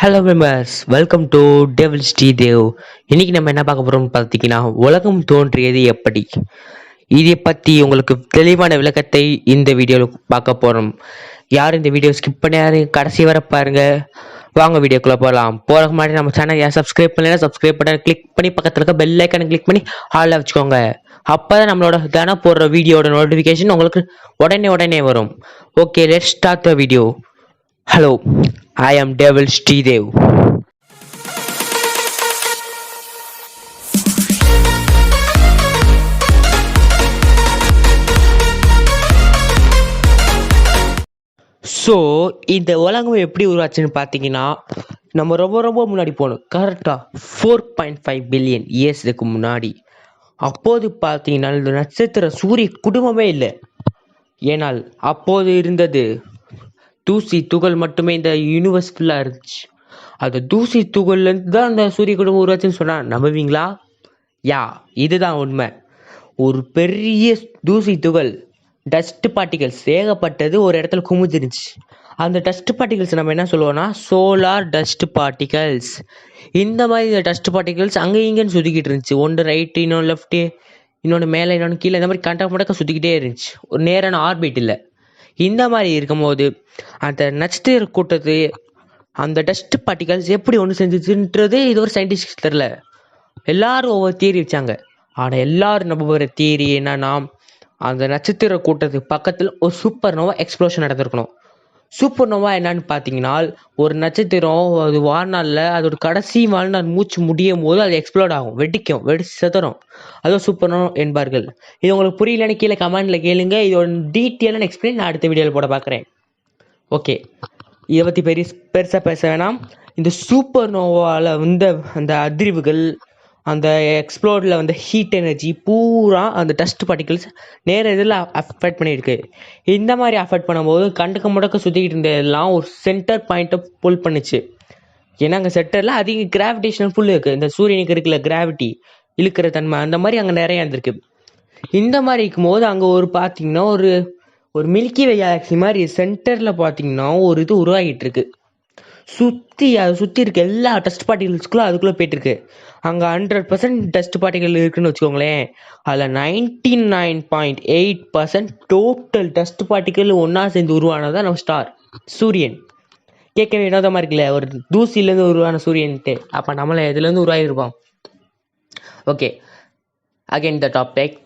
Hello members, welcome to devil Sridev. இன்னைக்கு நம்ம என்ன பார்க்க போறோம்னு பார்த்தீங்கன்னா, உலகம் தோன்றியது எப்படி, இதை பற்றி உங்களுக்கு தெளிவான விளக்கத்தை இந்த வீடியோவில் பார்க்க போறோம். யாரும் இந்த வீடியோ ஸ்கிப் பண்ணாரு கடைசி வரை பாருங்க. வாங்க வீடியோக்குள்ள போறதுக்கு முன்னாடி நம்ம சேனல் சப்ஸ்கிரைப் பண்ணலாம், சப்ஸ்கிரைப் பண்ண கிளிக் பண்ணி பக்கத்தில் இருக்க பெல் ஐக்கனை கிளிக் பண்ணி ஆல்ல வச்சுக்கோங்க. அப்பதான் நம்மளோட தினம் போடுற வீடியோட நோட்டிஃபிகேஷன் உங்களுக்கு உடனே வரும். Okay, let's start the video. Hello, I am Devil Sridev. So இந்த உலகம் எப்படி உருவாச்சுன்னு பார்த்தீங்கன்னா, நம்ம ரொம்ப முன்னாடி போகணும். கரெக்டாக 4.5 பில்லியன் இயர்ஸுக்கு முன்னாடி. அப்போது பார்த்தீங்கன்னா இந்த நட்சத்திர சூரிய குடும்பமே இல்லை. ஏனால் அப்போது இருந்தது தூசி துகள் மட்டுமே இந்த யூனிவர்ஸ் ஃபுல்லாக இருந்துச்சு. அந்த தூசி துகள்லேருந்து தான் அந்த சூரிய குடும்பம் உருவாச்சுன்னு சொன்னால் நம்புவீங்களா? இதுதான் உண்மை. ஒரு பெரிய தூசி துகள், டஸ்ட் பார்ட்டிகல்ஸ் ஏகப்பட்டது ஒரு இடத்துல குமிஞ்சிருந்துச்சு. அந்த டஸ்ட் பார்ட்டிகல்ஸ் நம்ம என்ன சொல்லுவோம்னா சோலார் டஸ்ட் பார்ட்டிகல்ஸ். இந்த மாதிரி டஸ்ட் பார்ட்டிகல்ஸ் அங்கே இங்கேன்னு சுற்றிக்கிட்டு இருந்துச்சு. ஒன்று ரைட்டு, இன்னொன்று லெஃப்ட்டு, இன்னொன்று மேலே, இன்னொன்று கீழே, இந்த மாதிரி கண்டக்க சுற்றிக்கிட்டே இருந்துச்சு. ஒரு நேரான ஆர்பிட் இல்லை. இந்த மாதிரி இருக்கும்போது அந்த நட்சத்திர கூட்டத்து அந்த டஸ்ட் பார்ட்டிகல்ஸ் எப்படி ஒன்று செஞ்சுச்சுன்றது இது ஒரு சயின்டிஸ்ட் தெரில. எல்லாரும் ஒவ்வொரு தியரி வச்சாங்க. ஆனால் எல்லாரும் நம்புகிற தியரி என்னன்னா, அந்த நட்சத்திர கூட்டத்துக்கு பக்கத்தில் ஒரு சூப்பர் நோவா எக்ஸ்ப்ளோஷன் நடந்திருக்கணும். சூப்பர் நோவா என்னன்னு பார்த்தீங்கன்னா, ஒரு நட்சத்திரம் அது வாழ்நாளில் அதோட கடைசி வாழ்நாள் மூச்சு முடியும் போது அது எக்ஸ்ப்ளோர்ட் ஆகும், வெடிச்சு செதறும். அதுவும் சூப்பர் நோவா என்பார்கள். இது உங்களுக்கு புரியலன்னு கீழே கமெண்ட்ல கேளுங்க. இதோட டீட்டெயிலான எக்ஸ்பிளைன் நான் அடுத்த வீடியோவில் போட பார்க்குறேன். ஓகே, இதை பற்றி பெருசாக பேச வேணாம். இந்த சூப்பர் நோவாவில் அந்த அதிர்வுகள், அந்த எக்ஸ்ப்ளோரில் வந்த ஹீட் எனர்ஜி பூரா அந்த டஸ்ட் பார்ட்டிகல்ஸ் நேர இதில் அஃபெக்ட் பண்ணியிருக்கு. இந்த மாதிரி அஃபெக்ட் பண்ணும்போது கண்டுக்க முடக்க சுற்றிக்கிட்டு இருந்ததெல்லாம் ஒரு சென்டர் பாயிண்ட்டை புல் பண்ணிச்சு. ஏன்னா அங்கே சென்டரில் அதிக கிராவிடேஷனல் புல் இருக்குது. இந்த சூரியனுக்கு இருக்குல்ல கிராவிட்டி, இழுக்கிற தன்மை, அந்த மாதிரி அங்கே நிறையா இருந்திருக்கு. இந்த மாதிரி இருக்கும்போது அங்கே பார்த்தீங்கன்னா ஒரு மில்கி வே கேலக்ஸி மாதிரி சென்டரில் பார்த்தீங்கன்னா ஒரு இது உருவாகிட்டு இருக்கு. அதை சுற்றி இருக்க எல்லா டஸ்ட் பார்ட்டிகல்ஸ்குள்ள அதுக்குள்ளே போயிட்டுருக்கு. அங்கே 100% டஸ்ட் பார்ட்டிகல் இருக்குன்னு வச்சுக்கோங்களேன். அதில் 99.8% டோட்டல் டஸ்ட் பார்ட்டிகல் ஒன்றா சேர்ந்து உருவானதான் நம்ம ஸ்டார் சூரியன். கேட்கவே வினோதமாக இருக்குல்ல, ஒரு தூசிலேருந்து உருவான சூரியன்ட்டு. அப்போ நம்மளை இதுலேருந்து உருவாகிருப்போம். Okay, again the topic.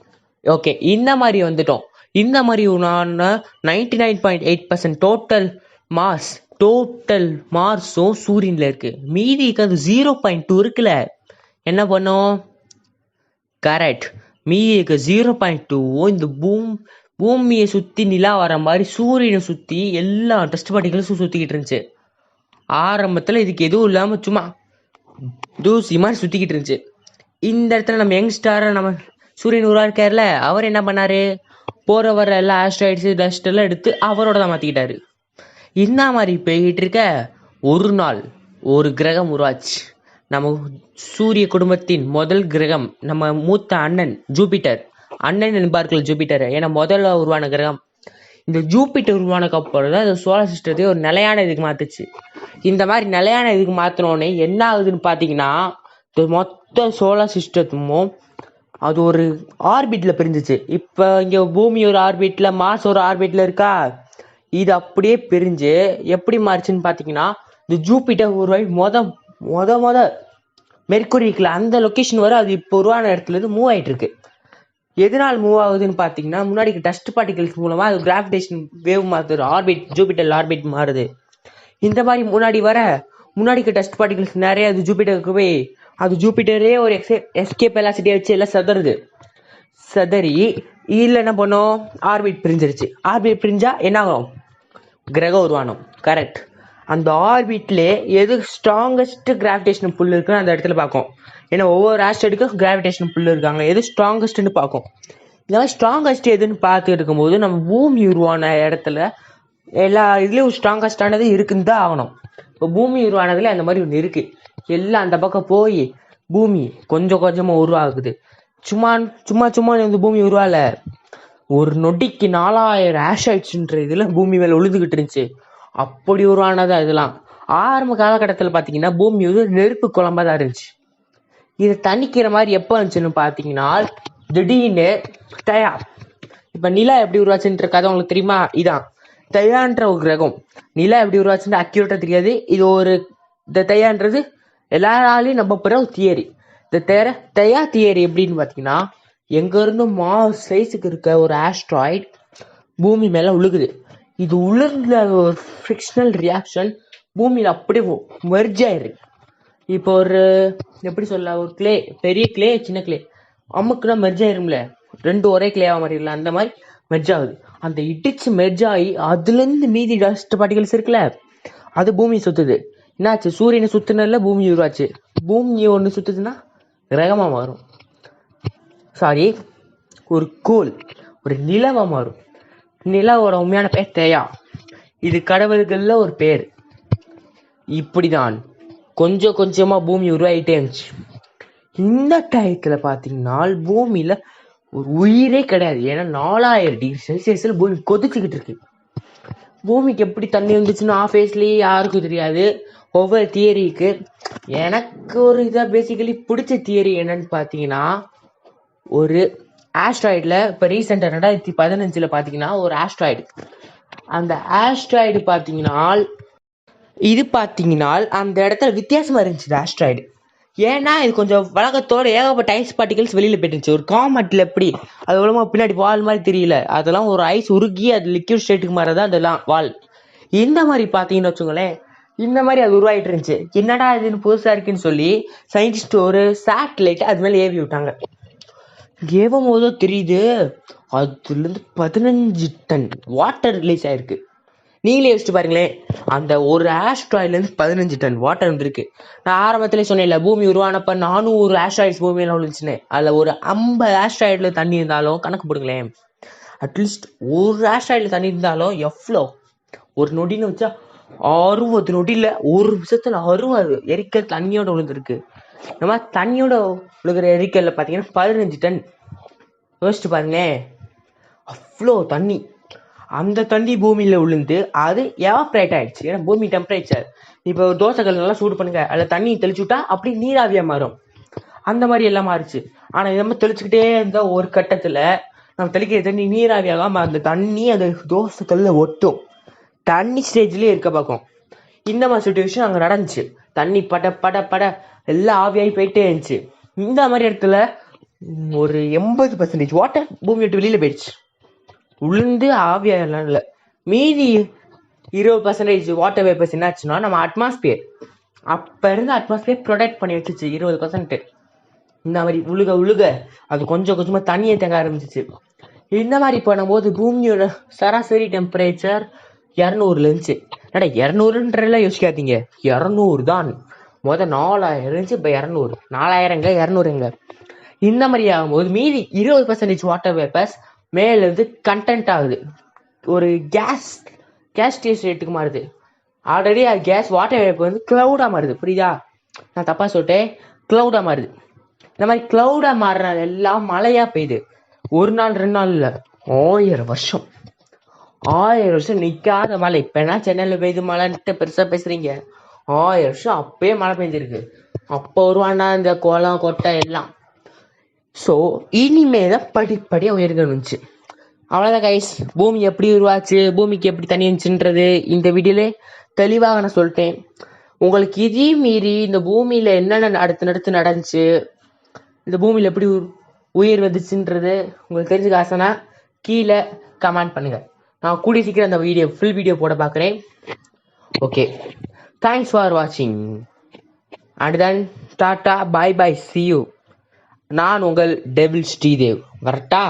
Okay, இந்த மாதிரி வந்துட்டோம். இந்த மாதிரி உருவான 99.8% டோட்டல் மார்ஸும் சூரியனில் இருக்குது. மீதி அது 0.2 இருக்குல்ல, என்ன பண்ணோம்? கரெக்ட், மீதி இருக்க 0.2 இந்த பூமியை சுற்றி நிலா வர மாதிரி சூரியனை சுற்றி எல்லா டஸ்ட் பார்ட்டிகல்ஸும் சுற்றிக்கிட்டு இருந்துச்சு. ஆரம்பத்தில் இதுக்கு எதுவும் இல்லாமல் சும்மா தூசி மாதிரி சுற்றிக்கிட்டு இருந்துச்சு. இந்த இடத்துல நம்ம யங்ஸ்டாரை நம்ம சூரியன் உருவாக்கார்ல, அவர் என்ன பண்ணாரு? போகிற வர எல்லா ஆஸ்ட்ராய்ட்ஸு டஸ்ட் எல்லாம் எடுத்து அவரோட தான் மாற்றிக்கிட்டாரு. இந்த மாதிரி போய்கிட்டு இருக்க ஒரு நாள் ஒரு கிரகம் உருவாச்சு. நம்ம சூரிய குடும்பத்தின் முதல் கிரகம், நம்ம மூத்த அண்ணன் ஜூபிட்டர். அண்ணன் என்பார்கள் ஜூபிட்டர், ஏன்னா முதல்ல உருவான கிரகம். இந்த ஜூபிட்டர் உருவானக்கு அப்புறம் தான் இந்த சோலார் சிஸ்டத்தை ஒரு நிலையான இதுக்கு மாற்றுச்சு. இந்த மாதிரி நிலையான இதுக்கு மாற்றினோடனே என்ன ஆகுதுன்னு பார்த்தீங்கன்னா, மொத்த சோலார் சிஸ்டமும் அது ஒரு ஆர்பிட்டில் பிரிஞ்சிச்சு. இப்போ இங்கே பூமி ஒரு ஆர்பிட்டில், மார்ஸ் ஒரு ஆர்பிட்டில் இருக்கா. இது அப்படியே பிரிஞ்சு எப்படி மாறிச்சுன்னு பார்த்தீங்கன்னா, இந்த ஜூபிட்டர் உருவாகி மொத மெர்க்குரிக்குல அந்த லொக்கேஷன் வர அது இப்போ உருவான இடத்துலேருந்து மூவ் ஆகிட்டு இருக்கு. எதனால் மூவ் ஆகுதுன்னு பார்த்தீங்கன்னா, முன்னாடி டஸ்ட் பார்ட்டிகல்ஸ் மூலமாக அது கிராவிடேஷன் வேவ் மாறுது, ஆர்பிட் ஜூபிட்டர் ஆர்பிட் மாறுது. இந்த மாதிரி முன்னாடிக்கு டஸ்ட் பார்ட்டிகல்ஸ் நிறைய அது ஜூபிட்டருக்கு போய் அது ஜூபிட்டரே ஒரு எஸ்கேப் வெலாசிட்டியை வச்சு எல்லாம் சதறி இதில் என்ன பண்ணோம்? ஆர்பிட் பிரிஞ்சிருச்சு. ஆர்பிட் பிரிஞ்சா என்ன ஆகும்? கிரகம் உருவானோம். கரெக்ட். அந்த ஆர்பிட்லே எது ஸ்ட்ராங்கஸ்ட் கிராவிடேஷன் புல் இருக்குன்னு அந்த இடத்துல பார்க்கும். ஏன்னா ஒவ்வொரு ஆஸ்ட்ராய்டுக்கும் கிராவிடேஷன் புல் இருக்காங்க, எது ஸ்ட்ராங்கஸ்ட்னு பார்க்கும். இந்த மாதிரி ஸ்ட்ராங்கஸ்ட் எதுன்னு பார்த்து இருக்கும்போது நம்ம பூமி உருவான இடத்துல எல்லா இதுலேயும் ஸ்ட்ராங்கஸ்டானது இருக்குன்னு தான் ஆகணும். இப்போ பூமி உருவானதுல அந்த மாதிரி ஒன்று இருக்குது. எல்லாம் அந்த பக்கம் போய் பூமி கொஞ்சமாக உருவாகுது. சும்மா இந்த பூமி உருவால ஒரு நொடிக்கு 4000 ஆஸ்ட்ராய்ட்ஸ்ன்ற இதில் பூமி மேலே உழுதுகிட்டு இருந்துச்சு. அப்படி உருவானதா இதெல்லாம். ஆரம்ப காலகட்டத்தில் பார்த்தீங்கன்னா பூமி வந்து நெருப்பு குழம்பா தான் இருந்துச்சு. இது தணிக்கிற மாதிரி எப்போ இருந்துச்சுன்னு பார்த்தீங்கன்னா திடீர்னு தயா இப்போ நிலா எப்படி உருவாச்சுன்ற கதை உங்களுக்கு தெரியுமா? இதான் தயான்ற ஒரு கிரகம். நிலா எப்படி உருவாச்சுன்னு அக்யூரேட்டாக தெரியாது. இது ஒரு இந்த தயான்றது எல்லாராலையும் நம்பப்படுற ஒரு தியரி. இந்த தயா தியரி எப்படின்னு பார்த்தீங்கன்னா எங்கேருந்து மார்ஸ் சைஸுக்கு இருக்க ஒரு ஆஸ்ட்ராய்ட் பூமி மேலே உழுகுது. இது உலர்ந்த ஒரு ஃப்ரிக்ஷனல் ரியாக்ஷன் பூமியில் அப்படியே மெர்ஜ் ஆயிருக்கு. இப்போ ஒரு எப்படி சொல்ல, ஒரு கிளே, பெரிய கிளே சின்ன கிளே அமுக்குனா மெர்ஜ் ஆயிரும்ல, ரெண்டு ஒரே கிளேவா மாதிரி இல்லை, அந்த மாதிரி மெர்ஜ் ஆகுது. அந்த இடிச்சு மெர்ஜ் ஆகி அதுலேருந்து மீதி டஸ்ட் பார்ட்டிகல்ஸ் இருக்குல்ல அது பூமி சுத்துது. என்னாச்சு? சூரியனை சுத்துனதுல பூமி உருவாச்சு. பூமி ஒன்று சுத்துதுன்னா கிரகமா மாறும். சாரி, ஒரு கோல் ஒரு நிலவா மாறும். நிலாவோட உண்மையான பேர் தேயா. இது கடவுள்கள்ல ஒரு பேர். இப்படிதான் கொஞ்சம் கொஞ்சமா பூமி உருவாகிட்டே இருந்துச்சு. இந்த டயத்துல பாத்தீங்கன்னா பூமியில ஒரு உயிரே கிடையாது. ஏன்னா 4000 டிகிரி செல்சியஸ்ல பூமி கொதிச்சுக்கிட்டு இருக்கு. பூமிக்கு எப்படி தண்ணி வந்துச்சுன்னு ஆஃபேஸ்லயே யாருக்கும் தெரியாது. ஒவ்வொரு தியரிக்கு எனக்கு ஒரு இதாக பேசிக்கலி பிடிச்ச தியரி என்னன்னு பார்த்தீங்கன்னா, ஒரு ஆஸ்ட்ராய்டில் இப்போ ரீசெண்டாக 2015 பார்த்தீங்கன்னா ஒரு ஆஸ்ட்ராய்டு, அந்த ஆஸ்ட்ராய்டு பார்த்தீங்கன்னா இது பார்த்தீங்கன்னா அந்த இடத்துல வித்தியாசமாக இருந்துச்சு ஆஸ்ட்ராய்டு. ஏன்னா இது கொஞ்சம் வழக்கத்தோட ஏகப்பட்ட ஐஸ் பார்ட்டிகல்ஸ் வெளியில் போயிட்டுருந்துச்சு. ஒரு காமெட்டில் எப்படி அது மூலமாக பின்னாடி வால் மாதிரி தெரியல, அதெல்லாம் ஒரு ஐஸ் உருகி அது லிக்விட் ஸ்டேட்டுக்கு மாறதான் அதெல்லாம் வால். இந்த மாதிரி பார்த்தீங்கன்னு வச்சுக்கோங்களேன், இந்த மாதிரி அது உருவாகிட்டு இருந்துச்சு. என்னடா இதுன்னு புதுசாக இருக்குன்னு சொல்லி சயின்டிஸ்ட் ஒரு சேட்டலைட் அது மேலே ஏவி விட்டாங்க. ஏவும் போதோ தெரியுது அதுலேருந்து 15 டன் வாட்டர் ரிலீஸ் ஆயிருக்கு. நீங்களே யோசிச்சு பாருங்களேன், அந்த ஒரு ஆஸ்ட்ராய்ட்லேருந்து 15 டன் வாட்டர் வந்துருக்கு. நான் ஆரம்பத்திலே சொன்னேன்ல, பூமி உருவானப்ப 400 ஆஸ்ட்ராய்ட்ஸ் பூமியில் விழுந்துச்சுன்னு. அதில் ஒரு 50 ஆஸ்ட்ராய்டில் தண்ணி இருந்தாலும் கணக்கு போடுங்களேன், அட்லீஸ்ட் ஒரு ஆஸ்ட்ராய்டில் தண்ணி இருந்தாலும் எவ்வளோ ஒரு நொடின்னு வச்சா 60 நொடியில் ஒரு நிமிஷத்தில் 60 எரிக்கல் தண்ணியோட விழுந்துருக்கு. இந்த மாதிரி தண்ணியோட விழுகிற எரிக்கல்ல பார்த்தீங்கன்னா 15 டன். யோசிச்சு பாருங்களேன், அவ்வளோ தண்ணி. அந்த தண்ணி பூமியில் விழுந்து அது எவாப்ரேட் ஆயிடுச்சு. ஏன்னா பூமி டெம்பரேச்சர். இப்போ தோசைகள் நல்லா சூடு பண்ணுங்க, அதில் தண்ணி தெளிச்சு விட்டா அப்படி நீராவியாக மாறும். அந்த மாதிரி எல்லாம் மாறிச்சு. ஆனால் நம்ம தெளிச்சுக்கிட்டே இருந்தால் ஒரு கட்டத்தில் நம்ம தெளிக்கிற தண்ணி நீராவியாகாம அந்த தண்ணி அந்த தோசைக்கல்ல ஒட்டும். தண்ணி ஸ்டேஜ்லேயே இருக்க பார்க்கும். இந்த மாதிரி சுச்சுவேஷன் அங்கே நடந்துச்சு. தண்ணி பட பட பட எல்லாம் ஆவியாகி போயிட்டே இருந்துச்சு. இந்த மாதிரி இடத்துல ஒரு 80% வாட்டர் பூமி விட்டு வெளியில் போயிடுச்சு. உளுந்து ஆவியாகலாம் இல்லை. மீதி 20% வாட்டர் வேப்பர்ஸ் என்னாச்சுன்னா நம்ம அட்மாஸ்பியர், அப்போ இருந்து அட்மாஸ்பியர் ப்ரொடெக்ட் பண்ணி வச்சுச்சு 20%. இந்த மாதிரி உழுக உழுக அது கொஞ்சம் கொஞ்சமாக தண்ணியை தேங்க ஆரம்பிச்சிச்சு. இந்த மாதிரி பண்ணும்போது பூமியோட சராசரி டெம்பரேச்சர் 200 இருந்துச்சு. 200ன்றலாம் யோசிக்காதீங்க, 200 தான். 4000 இருந்துச்சு, இப்போ 200. 4000ங்க 200ங்க. இந்த மாதிரி ஆகும்போது மீதி 20% வாட்டர் வேப்பர்ஸ் மேலேருந்து கண்டென்ட் ஆகுது, ஒரு கேஸ் ஸ்டேட்டுக்கு மாறுது. ஆல்ரெடி அது கேஸ் வாட்டர் வேப்பர் வந்து க்ளவுடாக மாறுது. புரியுதா? நான் தப்பாக சொல்லிட்டேன், க்ளவுடாக மாறுது. இந்த மாதிரி க்ளவுடாக மாறுறது எல்லாம் மழையாக பெய்யுது. ஒரு நாள் 2 நாள் இல்லை, 1000 வருஷம். 1000 வருஷம் நிற்காத மழை. இப்போ என்ன சென்னையில் பெய்யுது மழைன்ட்டு பெருசாக பேசுகிறீங்க? 1000 வருஷம் அப்பயே மழை பெஞ்சிருக்கு. அப்போ வருவானா இந்த குளம் கொட்டை எல்லாம். ஸோ இனிமே தான் படிப்படியாக உயர்கணுச்சு. அவ்வளோதான் கைஸ், பூமி எப்படி உருவாச்சு, பூமிக்கு எப்படி தண்ணி இருந்துச்சுன்றது இந்த வீடியோலே தெளிவாக நான் சொல்லிட்டேன். உங்களுக்கு இதையும் மீறி இந்த பூமியில் என்னென்ன அடுத்து நடந்துச்சு, இந்த பூமியில் எப்படி உயிர் வந்துச்சுன்றது உங்களுக்கு தெரிஞ்சுக்க ஆசைனா கீழே கமெண்ட் பண்ணுங்கள். நான் கூடிய சீக்கிரம் அந்த ஃபுல் வீடியோ போட பார்க்குறேன். ஓகே, தேங்க்ஸ் ஃபார் வாட்சிங் and then tata, bye bye, see you. நான் உங்கள் டெவில் ஸ்ரீதேவ். வரட்டா?